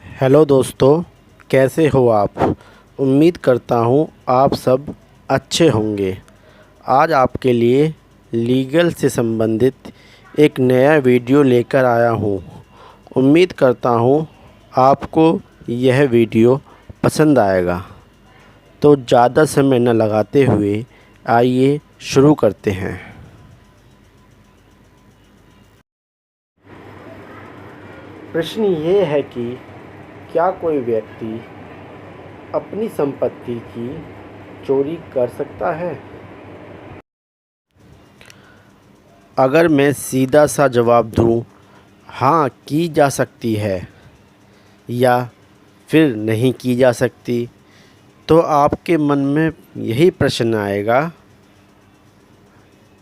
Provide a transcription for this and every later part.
Hello दोस्तों, कैसे हो आप। उम्मीद करता हूँ आप सब अच्छे होंगे। आज आपके लिए लीगल से संबंधित एक नया वीडियो लेकर आया हूँ। उम्मीद करता हूँ आपको यह वीडियो पसंद आएगा। तो ज़्यादा समय न लगाते हुए आइए शुरू करते हैं। प्रश्न ये है कि क्या कोई व्यक्ति अपनी संपत्ति की चोरी कर सकता है? अगर मैं सीधा सा जवाब दूं, हाँ की जा सकती है या फिर नहीं की जा सकती, तो आपके मन में यही प्रश्न आएगा,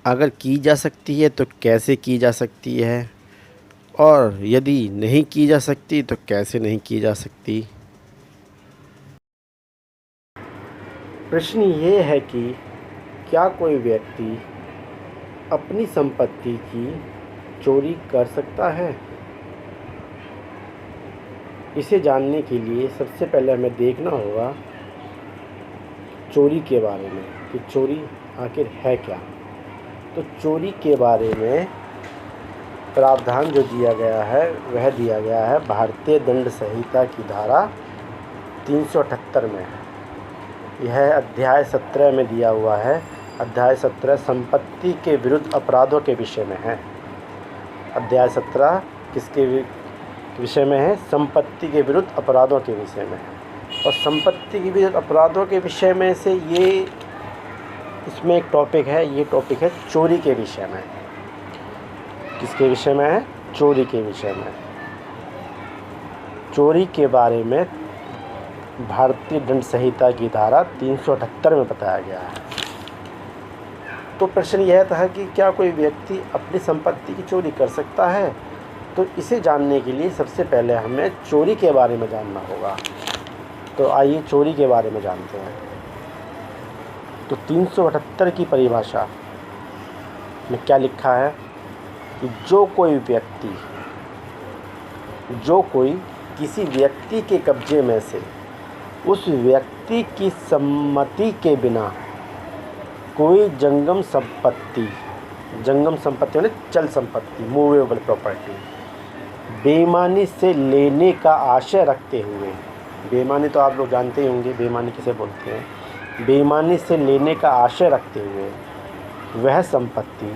अगर की जा सकती है तो कैसे की जा सकती है, और यदि नहीं की जा सकती तो कैसे नहीं की जा सकती। प्रश्न ये है कि क्या कोई व्यक्ति अपनी संपत्ति की चोरी कर सकता है? इसे जानने के लिए सबसे पहले हमें देखना होगा चोरी के बारे में कि चोरी आखिर है क्या। तो चोरी के बारे में प्रावधान जो दिया गया है वह दिया गया है भारतीय दंड संहिता की धारा 378 में। यह अध्याय 17 में दिया हुआ है। अध्याय 17 संपत्ति के विरुद्ध अपराधों के विषय में है। अध्याय 17 किसके विषय में है? संपत्ति के विरुद्ध अपराधों के विषय में है। और संपत्ति के विरुद्ध अपराधों के विषय में से ये इसमें एक टॉपिक है, ये टॉपिक है चोरी के विषय में। किसके विषय में है? चोरी के विषय में। चोरी के बारे में भारतीय दंड संहिता की धारा 378 में बताया गया है। तो प्रश्न यह था कि क्या कोई व्यक्ति अपनी संपत्ति की चोरी कर सकता है? तो इसे जानने के लिए सबसे पहले हमें चोरी के बारे में जानना होगा। तो आइए चोरी के बारे में जानते हैं। तो 378 की परिभाषा में क्या लिखा है कि जो कोई किसी व्यक्ति के कब्जे में से उस व्यक्ति की सम्मति के बिना कोई जंगम संपत्ति यानी चल संपत्ति, मूवेबल प्रॉपर्टी, बेईमानी से लेने का आशय रखते हुए, बेईमानी तो आप लोग जानते ही होंगे, बेईमानी किसे बोलते हैं। बेईमानी से लेने का आशय रखते हुए वह संपत्ति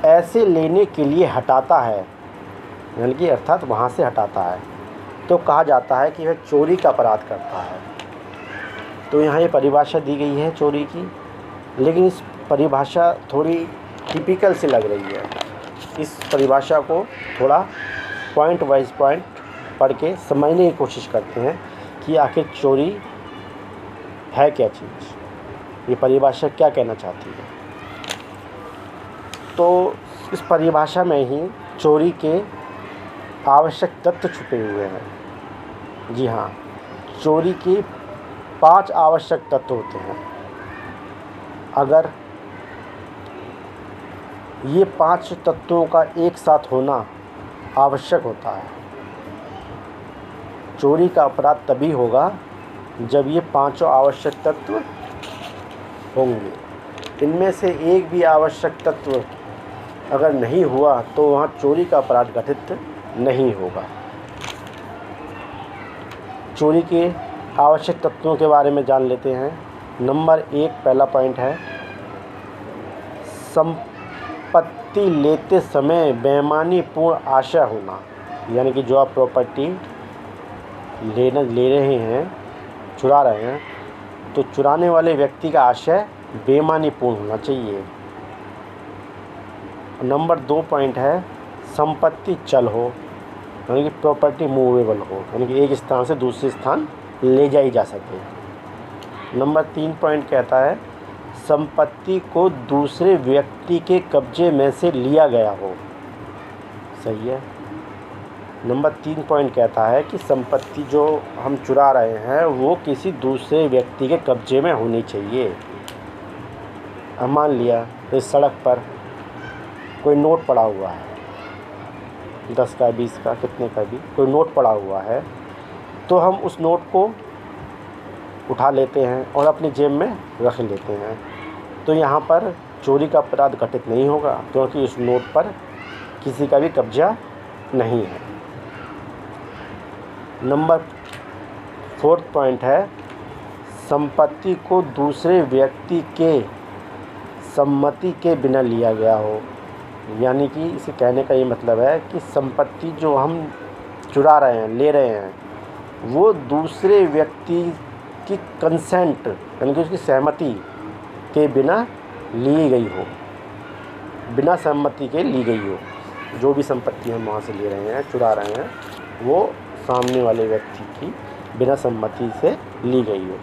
ऐसे लेने के लिए हटाता है, यानी कि अर्थात वहाँ से हटाता है, तो कहा जाता है कि वह चोरी का अपराध करता है। तो यहाँ ये परिभाषा दी गई है चोरी की, लेकिन इस परिभाषा थोड़ी टिपिकल सी लग रही है। इस परिभाषा को थोड़ा पॉइंट वाइज पॉइंट पढ़ के समझने की कोशिश करते हैं कि आखिर चोरी है क्या चीज़, ये परिभाषा क्या कहना चाहती है। तो इस परिभाषा में ही चोरी के आवश्यक तत्व छुपे हुए हैं। जी हाँ, चोरी के 5 आवश्यक तत्व होते हैं। अगर ये 5 तत्वों का एक साथ होना आवश्यक होता है, चोरी का अपराध तभी होगा जब ये 5 आवश्यक तत्व होंगे। इनमें से एक भी आवश्यक तत्व अगर नहीं हुआ तो वहाँ चोरी का अपराध घटित नहीं होगा। चोरी के आवश्यक तत्वों के बारे में जान लेते हैं। नंबर 1 पहला पॉइंट है, संपत्ति लेते समय बेईमानी पूर्ण आशय होना, यानी कि जो आप प्रॉपर्टी ले रहे हैं, चुरा रहे हैं, तो चुराने वाले व्यक्ति का आशय बेईमानी पूर्ण होना चाहिए। नंबर 2 पॉइंट है, संपत्ति चल हो, यानी कि प्रॉपर्टी मूवेबल हो, यानी कि एक स्थान से दूसरे स्थान ले जाई जा सके। नंबर 3 पॉइंट कहता है, संपत्ति को दूसरे व्यक्ति के कब्जे में से लिया गया हो। सही है। नंबर 3 पॉइंट कहता है कि संपत्ति जो हम चुरा रहे हैं वो किसी दूसरे व्यक्ति के कब्जे में होनी चाहिए। अब मान लिया इस सड़क पर कोई नोट पड़ा हुआ है, 10 का 20 का कितने का भी कोई नोट पड़ा हुआ है, तो हम उस नोट को उठा लेते हैं और अपनी जेब में रख लेते हैं, तो यहाँ पर चोरी का अपराध घटित नहीं होगा, क्योंकि उस नोट पर किसी का भी कब्जा नहीं है। नंबर 4 पॉइंट है, संपत्ति को दूसरे व्यक्ति के सम्मति के बिना लिया गया हो। यानी कि इसे कहने का ये मतलब है कि संपत्ति जो हम चुरा रहे हैं, ले रहे हैं, वो दूसरे व्यक्ति की कंसेंट यानी कि उसकी सहमति के बिना ली गई हो, बिना सहमति के ली गई हो। जो भी संपत्ति हम वहाँ से ले रहे हैं, चुरा रहे हैं, वो सामने वाले व्यक्ति की बिना सम्मति से ली गई हो।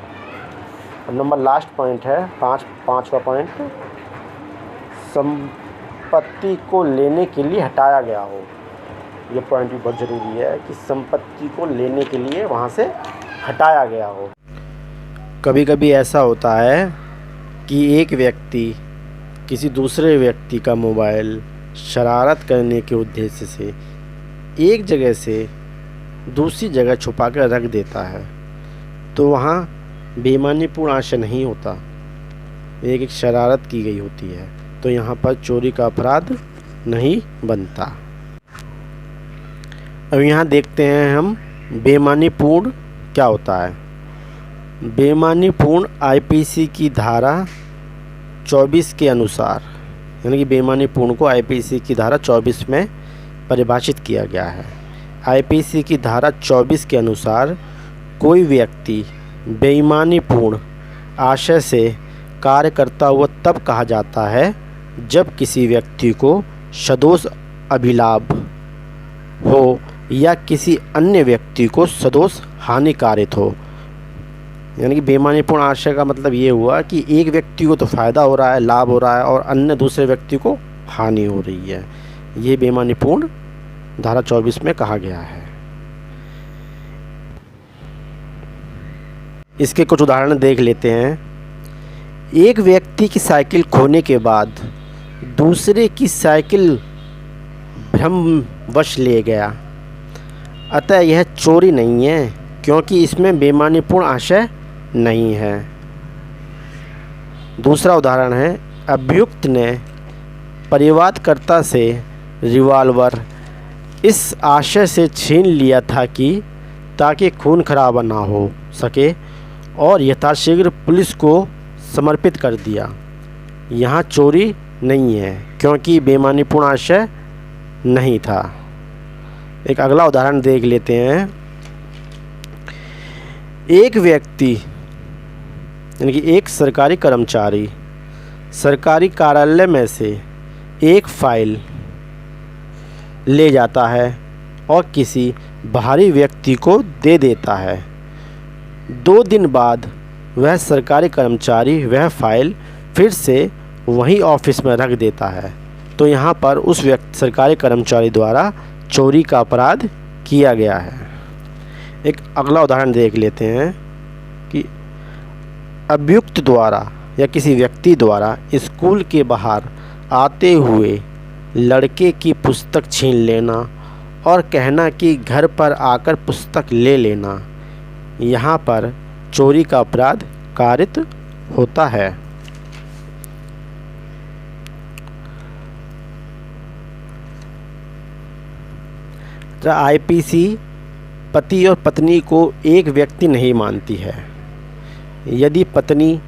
और नंबर लास्ट पॉइंट है, पाँचवा पॉइंट, संपत्ति को लेने के लिए हटाया गया हो। ये पॉइंट भी बहुत ज़रूरी है कि संपत्ति को लेने के लिए वहाँ से हटाया गया हो। कभी कभी ऐसा होता है कि एक व्यक्ति किसी दूसरे व्यक्ति का मोबाइल शरारत करने के उद्देश्य से एक जगह से दूसरी जगह छुपा कर रख देता है, तो वहाँ बेईमानीपूर्ण आशय नहीं होता, एक शरारत की गई होती है, तो यहाँ पर चोरी का अपराध नहीं बनता। अब यहाँ देखते हैं हम बेईमानीपूर्ण क्या होता है। बेईमानीपूर्ण आईपीसी की धारा 24 के अनुसार, यानी कि बेईमानीपूर्ण को आईपीसी की धारा 24 में परिभाषित किया गया है। आईपीसी की धारा 24 के अनुसार कोई व्यक्ति बेईमानीपूर्ण आशय से कार्य करता हुआ तब कहा जाता है जब किसी व्यक्ति को सदोष अभिलाभ हो या किसी अन्य व्यक्ति को सदोष हानिकारित हो। यानी कि बेईमानीपूर्ण आशय का मतलब ये हुआ कि एक व्यक्ति को तो फ़ायदा हो रहा है, लाभ हो रहा है, और अन्य दूसरे व्यक्ति को हानि हो रही है। ये बेईमानीपूर्ण धारा 24 में कहा गया है। इसके कुछ उदाहरण देख लेते हैं। एक व्यक्ति की साइकिल खोने के बाद दूसरे की साइकिल भ्रमवश ले गया, अतः यह चोरी नहीं है, क्योंकि इसमें बेईमानीपूर्ण आशय नहीं है। दूसरा उदाहरण है, अभियुक्त ने परिवादकर्ता से रिवॉल्वर इस आशय से छीन लिया था कि ताकि खून खराबा ना हो सके, और यथाशीघ्र पुलिस को समर्पित कर दिया। यहाँ चोरी नहीं है, क्योंकि बेईमानीपूर्ण आशय नहीं था। एक अगला उदाहरण देख लेते हैं। एक व्यक्ति यानी कि एक सरकारी कर्मचारी सरकारी कार्यालय में से एक फाइल ले जाता है और किसी बाहरी व्यक्ति को दे देता है। 2 दिन बाद वह सरकारी कर्मचारी वह फाइल फिर से वही ऑफिस में रख देता है, तो यहाँ पर उस सरकारी कर्मचारी द्वारा चोरी का अपराध किया गया है। एक अगला उदाहरण देख लेते हैं कि अभियुक्त द्वारा या किसी व्यक्ति द्वारा स्कूल के बाहर आते हुए लड़के की पुस्तक छीन लेना और कहना कि घर पर आकर पुस्तक ले लेना, यहाँ पर चोरी का अपराध कारित होता है। आईपीसी पति और पत्नी को एक व्यक्ति नहीं मानती है। यदि पत्नी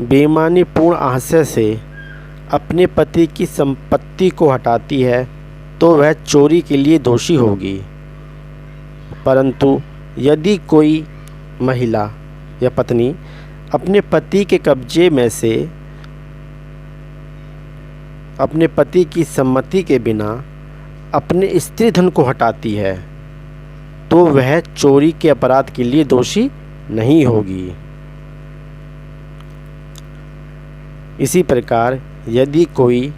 बेईमानीपूर्ण आशय से अपने पति की संपत्ति को हटाती है तो वह चोरी के लिए दोषी होगी, परंतु यदि कोई महिला या पत्नी अपने पति के कब्जे में से अपने पति की सम्मति के बिना अपने स्त्री धन को हटाती है तो वह चोरी के अपराध के लिए दोषी नहीं होगी। इसी प्रकार यदि कोई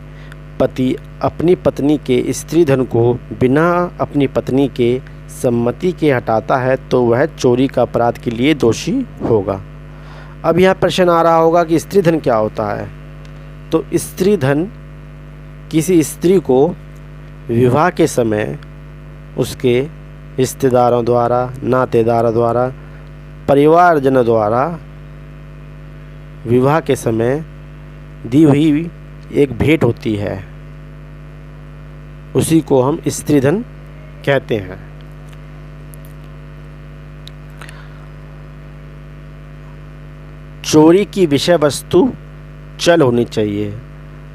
पति अपनी पत्नी के स्त्री धन को बिना अपनी पत्नी के सम्मति के हटाता है तो वह चोरी का अपराध के लिए दोषी होगा। अब यह प्रश्न आ रहा होगा कि स्त्री धन क्या होता है। तो स्त्री धन किसी स्त्री को विवाह के समय उसके रिश्तेदारों द्वारा, नातेदारों द्वारा, परिवारजनों द्वारा विवाह के समय दी हुई एक भेंट होती है, उसी को हम स्त्रीधन कहते हैं। चोरी की विषय वस्तु चल होनी चाहिए,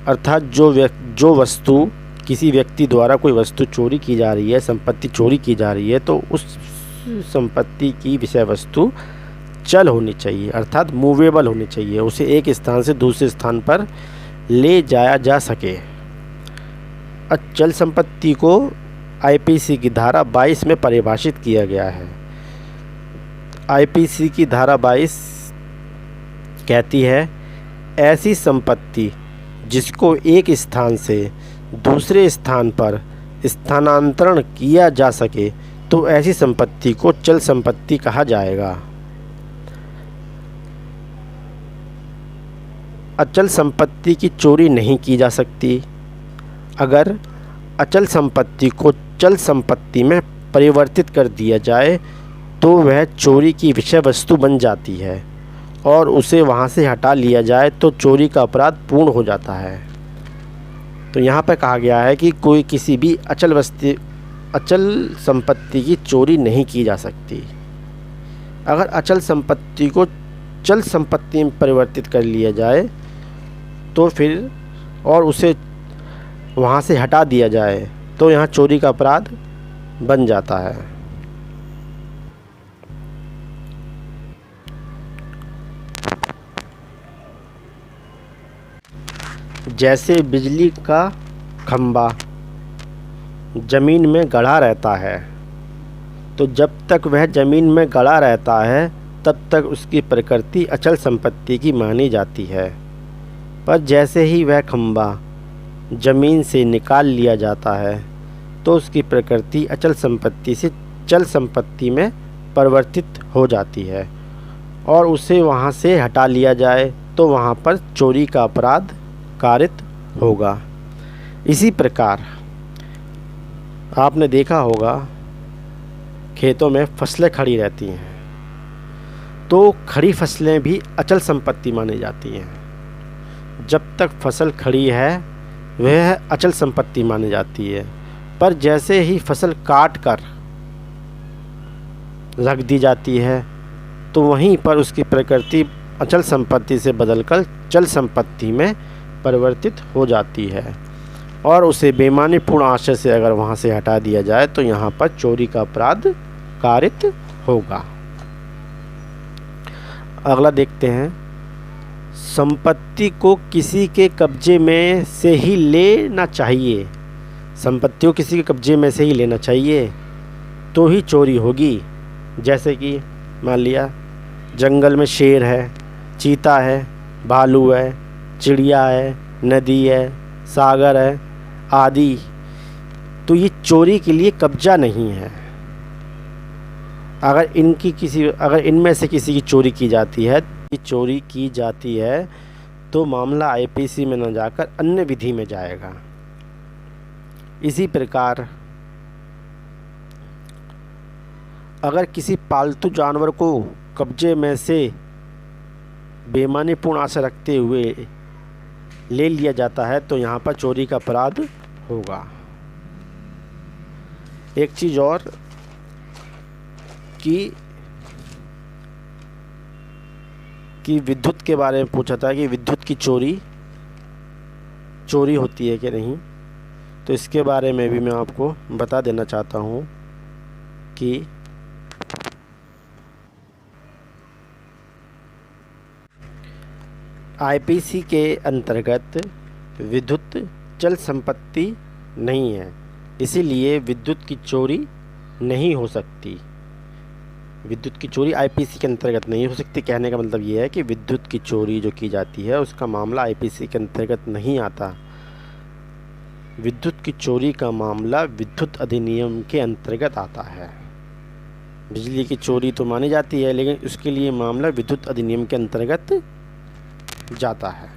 अर्थात जो वस्तु किसी व्यक्ति द्वारा कोई वस्तु चोरी की जा रही है, संपत्ति चोरी की जा रही है, तो उस संपत्ति की विषय वस्तु चल होनी चाहिए, अर्थात मूवेबल होनी चाहिए, उसे एक स्थान से दूसरे स्थान पर ले जाया जा सके। अचल संपत्ति को आईपीसी की धारा 22 में परिभाषित किया गया है। आईपीसी की धारा 22 कहती है, ऐसी संपत्ति जिसको एक स्थान से दूसरे स्थान पर स्थानांतरण किया जा सके तो ऐसी संपत्ति को चल संपत्ति कहा जाएगा। अचल संपत्ति की चोरी नहीं की जा सकती। अगर अचल संपत्ति को चल संपत्ति में परिवर्तित कर दिया जाए तो वह चोरी की विषय वस्तु बन जाती है और उसे वहाँ से हटा लिया जाए तो चोरी का अपराध पूर्ण हो जाता है। तो यहाँ पर कहा गया है कि कोई किसी भी अचल संपत्ति की चोरी नहीं की जा सकती। अगर अचल संपत्ति को चल संपत्ति में परिवर्तित कर लिया जाए तो फिर और उसे वहाँ से हटा दिया जाए तो यहाँ चोरी का अपराध बन जाता है। जैसे बिजली का खंभा ज़मीन में गड़ा रहता है, तो जब तक वह ज़मीन में गड़ा रहता है तब तक उसकी प्रकृति अचल संपत्ति की मानी जाती है, पर जैसे ही वह खंभा ज़मीन से निकाल लिया जाता है तो उसकी प्रकृति अचल संपत्ति से चल संपत्ति में परिवर्तित हो जाती है और उसे वहाँ से हटा लिया जाए तो वहाँ पर चोरी का अपराध कारित होगा। इसी प्रकार आपने देखा होगा खेतों में फसलें खड़ी रहती हैं तो खड़ी फसलें भी अचल संपत्ति मानी जाती हैं। जब तक फसल खड़ी है वह अचल संपत्ति मानी जाती है, पर जैसे ही फसल काट कर रख दी जाती है तो वहीं पर उसकी प्रकृति अचल संपत्ति से बदलकर चल संपत्ति में परिवर्तित हो जाती है और उसे बेईमानीपूर्ण आशय से अगर वहाँ से हटा दिया जाए तो यहाँ पर चोरी का अपराध कारित होगा। अगला देखते हैं, संपत्ति को किसी के कब्जे में से ही लेना चाहिए। संपत्ति को किसी के कब्जे में से ही लेना चाहिए तो ही चोरी होगी। जैसे कि मान लिया जंगल में शेर है, चीता है, भालू है, चिड़िया है, नदी है, सागर है आदि, तो ये चोरी के लिए कब्जा नहीं है। अगर इनमें से किसी की चोरी की जाती है तो मामला आईपीसी में न जाकर अन्य विधि में जाएगा। इसी प्रकार अगर किसी पालतू जानवर को कब्जे में से बेईमानीपूर्ण आशा रखते हुए ले लिया जाता है तो यहाँ पर चोरी का अपराध होगा। एक चीज़ और कि विद्युत के बारे में पूछा था कि विद्युत की चोरी होती है कि नहीं, तो इसके बारे में भी मैं आपको बता देना चाहता हूँ कि आईपीसी के अंतर्गत विद्युत चल संपत्ति नहीं है, इसीलिए विद्युत की चोरी नहीं हो सकती। विद्युत की चोरी आईपीसी के अंतर्गत नहीं हो सकती। कहने का मतलब ये है कि विद्युत की चोरी जो की जाती है उसका मामला आईपीसी के अंतर्गत नहीं आता। विद्युत की चोरी का मामला विद्युत अधिनियम के अंतर्गत आता है। बिजली की चोरी तो मानी जाती है लेकिन उसके लिए मामला विद्युत अधिनियम के अंतर्गत जाता है।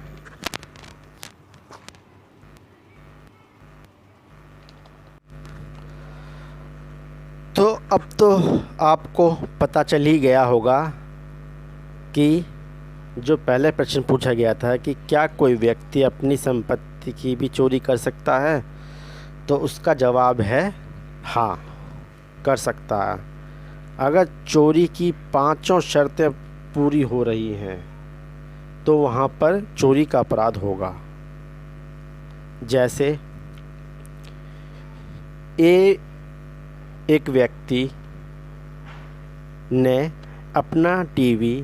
तो अब तो आपको पता चल ही गया होगा कि जो पहले प्रश्न पूछा गया था कि क्या कोई व्यक्ति अपनी संपत्ति की भी चोरी कर सकता है, तो उसका जवाब है हाँ, कर सकता है। अगर चोरी की पांचों शर्तें पूरी हो रही हैं तो वहाँ पर चोरी का अपराध होगा। जैसे एक व्यक्ति ने अपना टीवी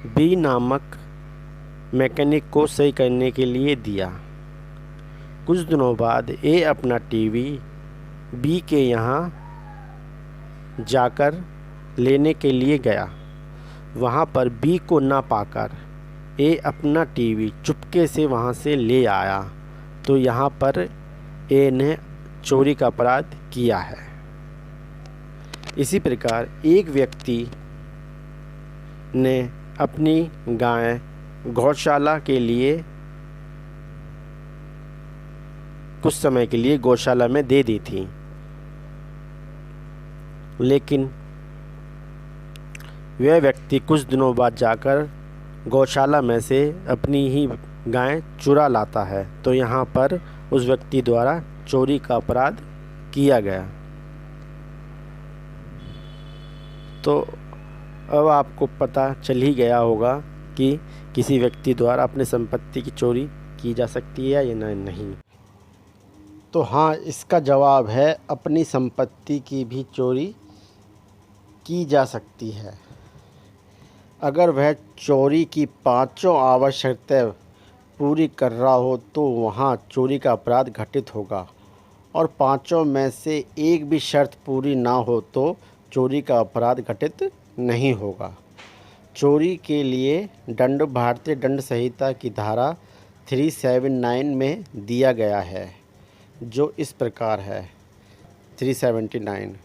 बी नामक मैकेनिक को सही करने के लिए दिया। कुछ दिनों बाद ए अपना टीवी बी के यहाँ जाकर लेने के लिए गया। वहाँ पर बी को ना पाकर ए अपना टीवी चुपके से वहाँ से ले आया, तो यहाँ पर ए ने चोरी का अपराध किया है। इसी प्रकार एक व्यक्ति ने अपनी गाय गौशाला के लिए कुछ समय के लिए गौशाला में दे दी थी, लेकिन वह व्यक्ति कुछ दिनों बाद जाकर गौशाला में से अपनी ही गाय चुरा लाता है, तो यहाँ पर उस व्यक्ति द्वारा चोरी का अपराध किया गया। तो अब आपको पता चल ही गया होगा कि किसी व्यक्ति द्वारा अपने संपत्ति की चोरी की जा सकती है या नहीं। तो हाँ, इसका जवाब है अपनी संपत्ति की भी चोरी की जा सकती है। अगर वह चोरी की पांचों आवश्यकताएं पूरी कर रहा हो तो वहाँ चोरी का अपराध घटित होगा, और पांचों में से एक भी शर्त पूरी ना हो तो चोरी का अपराध घटित नहीं होगा। चोरी के लिए दंड भारतीय दंड संहिता की धारा 379 में दिया गया है, जो इस प्रकार है। 379,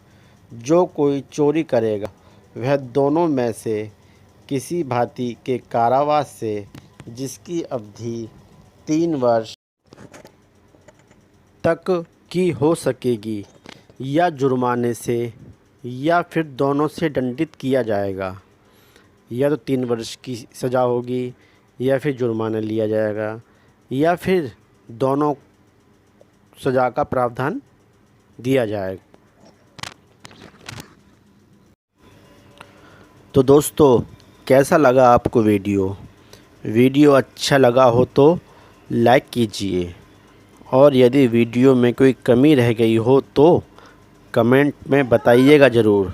जो कोई चोरी करेगा वह दोनों में से किसी भांति के कारावास से, जिसकी अवधि 3 वर्ष तक की हो सकेगी, या जुर्माने से या फिर दोनों से दंडित किया जाएगा। या तो 3 वर्ष की सज़ा होगी, या फिर जुर्माना लिया जाएगा, या फिर दोनों सज़ा का प्रावधान दिया जाएगा। तो दोस्तों, कैसा लगा आपको वीडियो अच्छा लगा हो तो लाइक कीजिए, और यदि वीडियो में कोई कमी रह गई हो तो कमेंट में बताइएगा ज़रूर,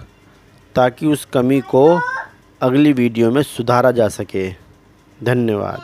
ताकि उस कमी को अगली वीडियो में सुधारा जा सके। धन्यवाद।